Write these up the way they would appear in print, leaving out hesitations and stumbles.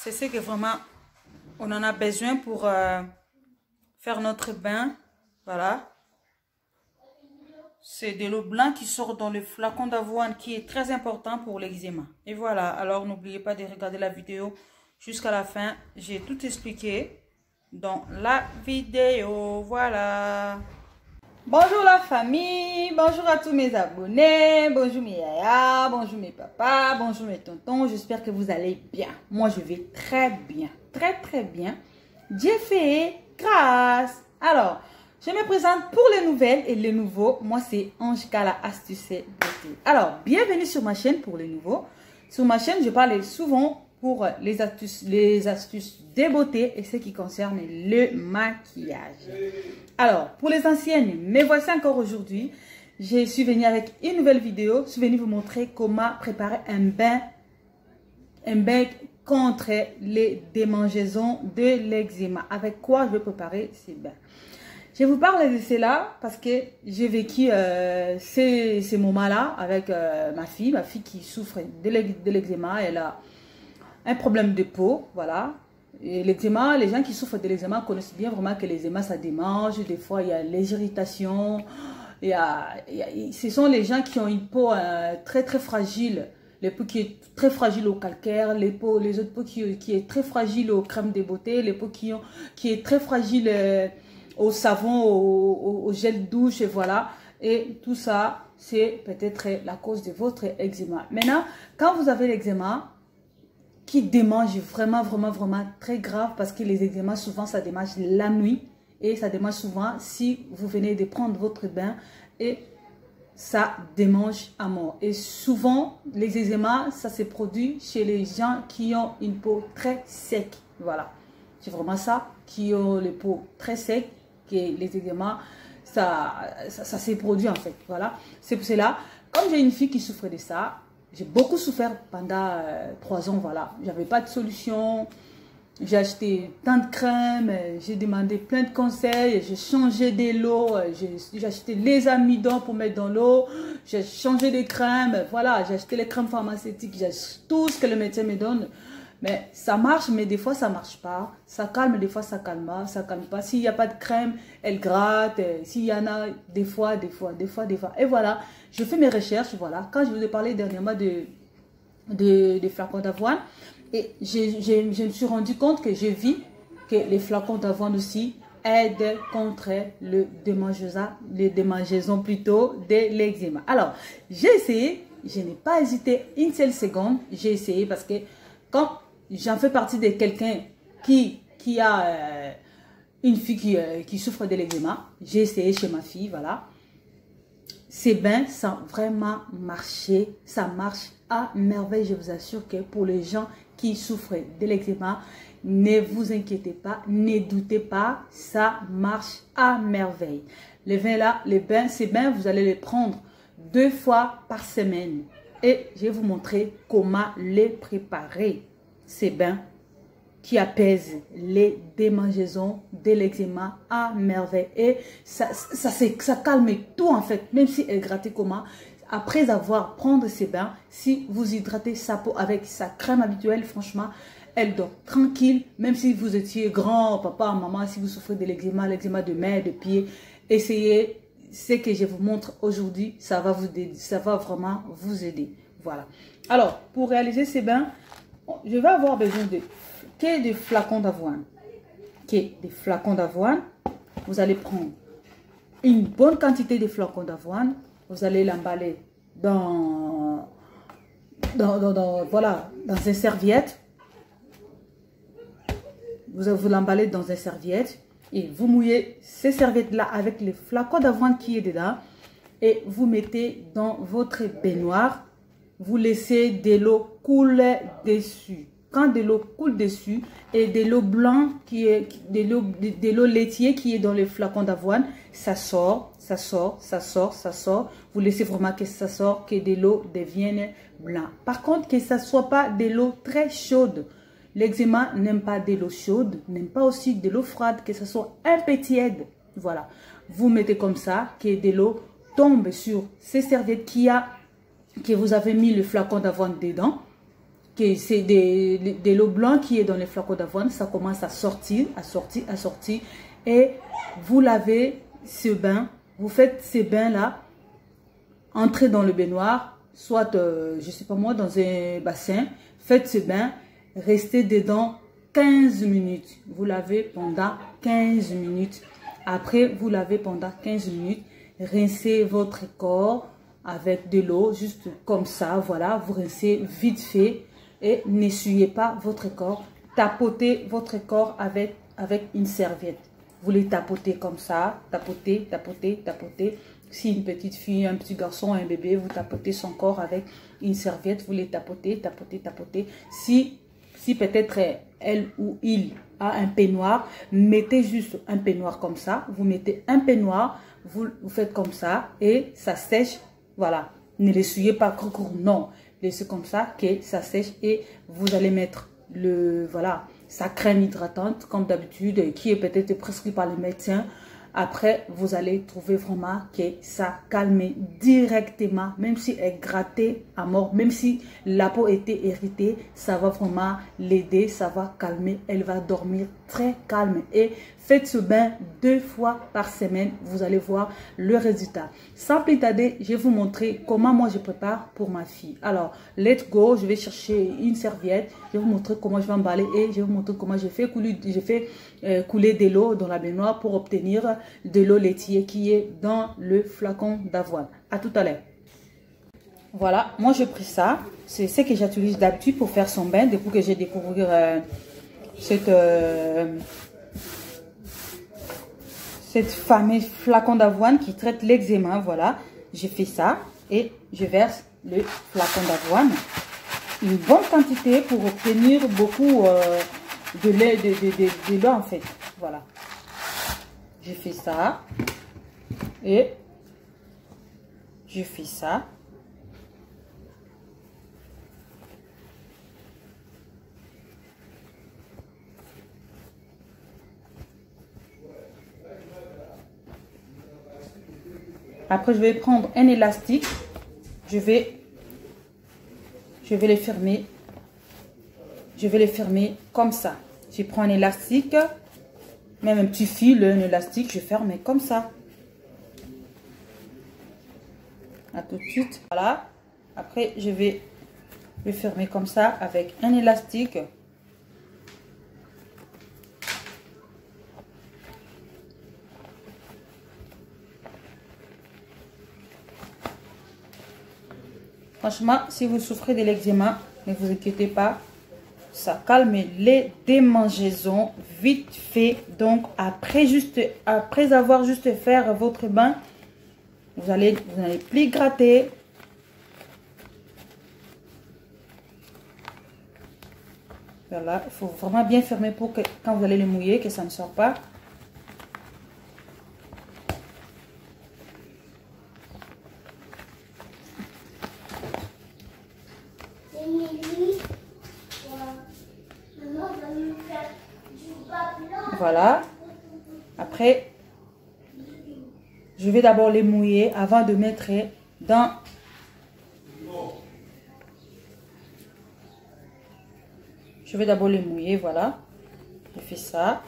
C'est ce que vraiment on en a besoin pour faire notre bain. Voilà. C'est de l'eau blanche qui sort dans le flacon d'avoine qui est très important pour l'eczéma. Et voilà, alors n'oubliez pas de regarder la vidéo jusqu'à la fin. J'ai tout expliqué dans la vidéo. Voilà. Bonjour la famille, bonjour à tous mes abonnés, bonjour mes yaya, bonjour mes papas, bonjour mes tontons. J'espère que vous allez bien. Moi je vais très bien, très bien. Dieu fait grâce. Alors, je me présente pour les nouvelles et les nouveaux. Moi, c'est Angika, la astuce beauté. Alors, bienvenue sur ma chaîne pour les nouveaux. Sur ma chaîne, je parle souvent pour les astuces de beauté et ce qui concerne le maquillage. Alors, pour les anciennes, me voici encore aujourd'hui. Je suis venue avec une nouvelle vidéo. Je suis venue vous montrer comment préparer un bain contre les démangeaisons de l'eczéma. Avec quoi je vais préparer ces bains. Je vous parle de cela parce que j'ai vécu ces moments-là avec ma fille qui souffre de l'eczéma. Elle a un problème de peau, voilà. Et l'eczéma, les gens qui souffrent de l'eczéma connaissent bien vraiment que l'eczéma, ça démange. Des fois, il y a les irritations. Ce sont les gens qui ont une peau très fragile. Les peaux qui est très fragile au calcaire, les autres peaux qui est très fragile aux crèmes de beauté, les peaux qui est très fragile au savon, au gel douche, et voilà. Et tout ça, c'est peut-être la cause de votre eczéma. Maintenant, quand vous avez l'eczéma qui démange vraiment très grave, parce que les eczémas, souvent, ça démange la nuit. Et ça démange souvent si vous venez de prendre votre bain et ça démange à mort. Et souvent, les eczémas, ça se produit chez les gens qui ont une peau très sec. Voilà. C'est vraiment ça, qui ont les peaux très secs, que les eczémas, ça s'est produit en fait. Voilà. C'est pour cela, comme j'ai une fille qui souffre de ça, j'ai beaucoup souffert pendant 3 ans. Voilà. J'avais pas de solution. J'ai acheté tant de crèmes, j'ai demandé plein de conseils, j'ai changé de l'eau, j'ai acheté les amidons pour mettre dans l'eau, j'ai changé des crèmes, voilà, j'ai acheté les crèmes pharmaceutiques, j'ai tout ce que le médecin me donne. Mais ça marche, mais des fois ça marche pas. Ça calme, des fois ça calme pas. S'il n'y a pas de crème, elle gratte. S'il y en a, des fois. Et voilà, je fais mes recherches, voilà. Quand je vous ai parlé dernièrement de flacons d'avoine, et je me suis rendu compte que j'ai vu que les flacons d'avoine aussi aident contre les démangeaisons plutôt de l'eczéma. Alors, j'ai essayé, je n'ai pas hésité une seule seconde. J'ai essayé parce que quand j'en fais partie de quelqu'un qui a une fille qui souffre de l'eczéma, j'ai essayé chez ma fille, voilà. Ces bains, ça a vraiment marché, ça marche à merveille. Je vous assure que pour les gens qui souffrent de l'eczéma, ne vous inquiétez pas, ne doutez pas, ça marche à merveille. Les vins là, ces bains, vous allez les prendre 2 fois par semaine. Et je vais vous montrer comment les préparer, ces bains qui apaisent les démangeaisons de l'eczéma à merveille. Et ça calme tout en fait, même si elle gratte comment. Après avoir prendre ces bains, si vous hydratez sa peau avec sa crème habituelle, franchement, elle dort tranquille. Même si vous étiez grand, papa, maman, si vous souffrez de l'eczéma de main, de pied, essayez ce que je vous montre aujourd'hui. Ça va vraiment vous aider. Voilà. Alors, pour réaliser ces bains, je vais avoir besoin de flacons d'avoine. Des flacons d'avoine. Vous allez prendre une bonne quantité de flacons d'avoine. Vous allez l'emballer dans une serviette. Vous l'emballez dans une serviette et vous mouillez ces serviettes-là avec les flacons d'avoine qui est dedans et vous mettez dans votre baignoire. Vous laissez de l'eau couler dessus. Quand de l'eau coule dessus et de l'eau blanche de l'eau laitier qui est dans les flacons d'avoine, ça sort. Vous laissez vraiment que ça sort, que de l'eau devienne blanc. Par contre, que ça soit pas de l'eau très chaude. L'eczéma n'aime pas de l'eau chaude, n'aime pas aussi de l'eau froide, que ça soit un peu tiède. Voilà. Vous mettez comme ça, que de l'eau tombe sur ces serviettes que vous avez mis le flacon d'avoine dedans. que c'est de l'eau blanche qui est dans les flacons d'avoine. Ça commence à sortir, à sortir, à sortir. Et vous lavez ce bain. Vous faites ces bains-là. Entrez dans le baignoire, soit, je sais pas moi, dans un bassin. Faites ce bain. Restez dedans 15 minutes. Vous lavez pendant 15 minutes. Après, vous lavez pendant 15 minutes. Rincez votre corps avec de l'eau, juste comme ça. Voilà, vous rincez vite fait. Et n'essuyez pas votre corps. Tapotez votre corps avec une serviette. Vous les tapotez comme ça. Tapotez, tapotez, tapotez. Si une petite fille, un petit garçon, un bébé, vous tapotez son corps avec une serviette. Vous les tapotez, tapotez, tapotez. Si peut-être elle ou il a un peignoir, mettez juste un peignoir comme ça. Vous mettez un peignoir, vous faites comme ça et ça sèche. Voilà. Ne l'essuyez pas, non. Laissez comme ça que ça sèche et vous allez mettre sa crème hydratante comme d'habitude qui est peut-être prescrite par le médecin. Après, vous allez trouver vraiment que ça calme directement, même si elle est grattée à mort, même si la peau était irritée, ça va vraiment l'aider, ça va calmer, elle va dormir très calme. Et faites ce bain 2 fois par semaine, vous allez voir le résultat. Sans plus tarder, je vais vous montrer comment moi je prépare pour ma fille. Alors, let's go, je vais chercher une serviette, je vais vous montrer comment je vais emballer et je vais vous montrer comment je fais couler de l'eau dans la baignoire pour obtenir de l'eau laitier qui est dans le flacon d'avoine. À tout à l'heure. Voilà, moi j'ai pris ça. C'est ce que j'utilise d'habitude pour faire son bain depuis que j'ai découvert cette fameux flacon d'avoine qui traite l'eczéma. Voilà, j'ai fait ça et je verse le flacon d'avoine. Une bonne quantité pour obtenir beaucoup de lait en fait. Voilà. J'ai fait ça. Et je fais ça. Après, je vais prendre un élastique. Je vais les fermer. Je vais les fermer comme ça. Je prends un élastique, même un petit fil, un élastique, je ferme comme ça. À tout de suite. Voilà. Après, je vais le fermer comme ça avec un élastique. Franchement, si vous souffrez de l'eczéma, ne vous inquiétez pas. Ça calme les démangeaisons vite fait. Donc, après avoir juste fait votre bain, vous n'allez plus gratter. Voilà, il faut vraiment bien fermer pour que quand vous allez le mouiller, que ça ne sort pas. Voilà. Après, je vais d'abord les mouiller avant de mettre dans... Je vais d'abord les mouiller, voilà. Je fais ça.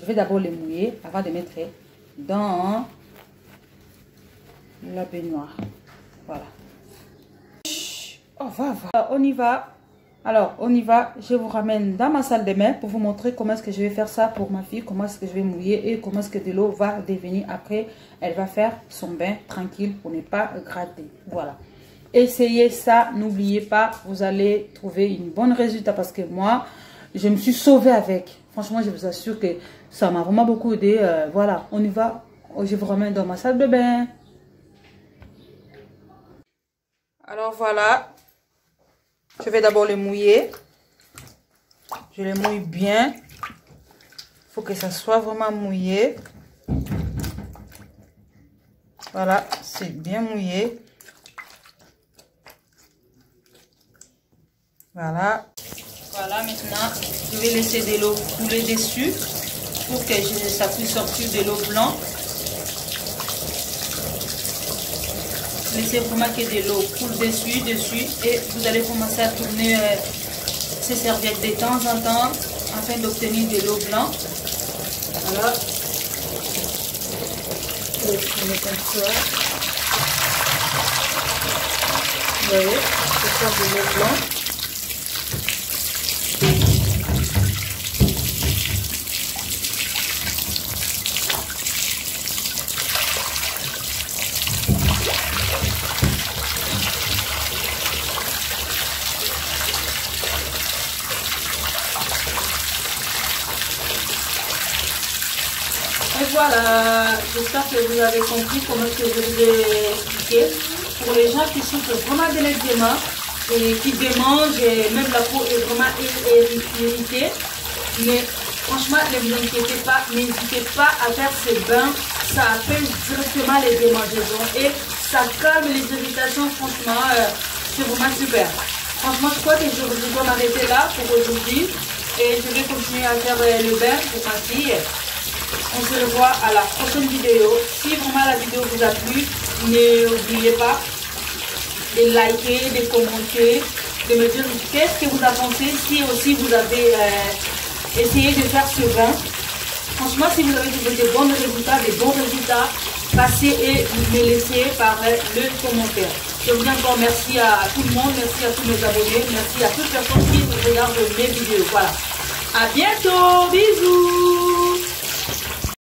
Je vais d'abord les mouiller avant de mettre dans la baignoire. Voilà. Oh, on y va. Alors, on y va. Je vous ramène dans ma salle de bain pour vous montrer comment est-ce que je vais faire ça pour ma fille. Comment est-ce que je vais mouiller et comment est-ce que de l'eau va devenir. Après, elle va faire son bain tranquille pour ne pas gratter. Voilà. Essayez ça. N'oubliez pas, vous allez trouver une bonne résultat parce que moi, je me suis sauvée avec. Franchement, je vous assure que ça m'a vraiment beaucoup aidé. Voilà, on y va. Je vous ramène dans ma salle de bain. Alors, voilà. Je vais d'abord les mouiller. Je les mouille bien. Il faut que ça soit vraiment mouillé. Voilà, c'est bien mouillé. Voilà. Voilà, maintenant, je vais laisser de l'eau couler dessus pour que ça puisse sortir de l'eau blanche. Laissez vraiment que de l'eau coule dessus et vous allez commencer à tourner ces serviettes de temps en temps afin d'obtenir de l'eau blanche. Voilà. On met comme ça. Vous voyez, c'est ça de l'eau blanche. Et voilà, j'espère que vous avez compris comment que je vous ai expliqué. Pour les gens qui souffrent vraiment de l'eczéma et qui démangent, et même la peau est vraiment irritée, mais franchement, ne vous inquiétez pas, n'hésitez pas à faire ces bains, ça appelle directement les démangeaisons et ça calme les irritations, franchement, c'est vraiment super. Franchement, je crois que je dois m'arrêter là pour aujourd'hui et je vais continuer à faire le bain pour ma fille. On se revoit à la prochaine vidéo. Si vraiment la vidéo vous a plu, n'oubliez pas de liker, de commenter, de me dire qu'est-ce que vous avez pensé, si aussi vous avez essayé de faire ce bain. Franchement, si vous avez trouvé de bons résultats, passez et me laissez par le commentaire. Je vous dis encore merci à tout le monde, merci à tous mes abonnés, merci à toutes les personnes qui regardent mes vidéos. Voilà. À bientôt, bisous.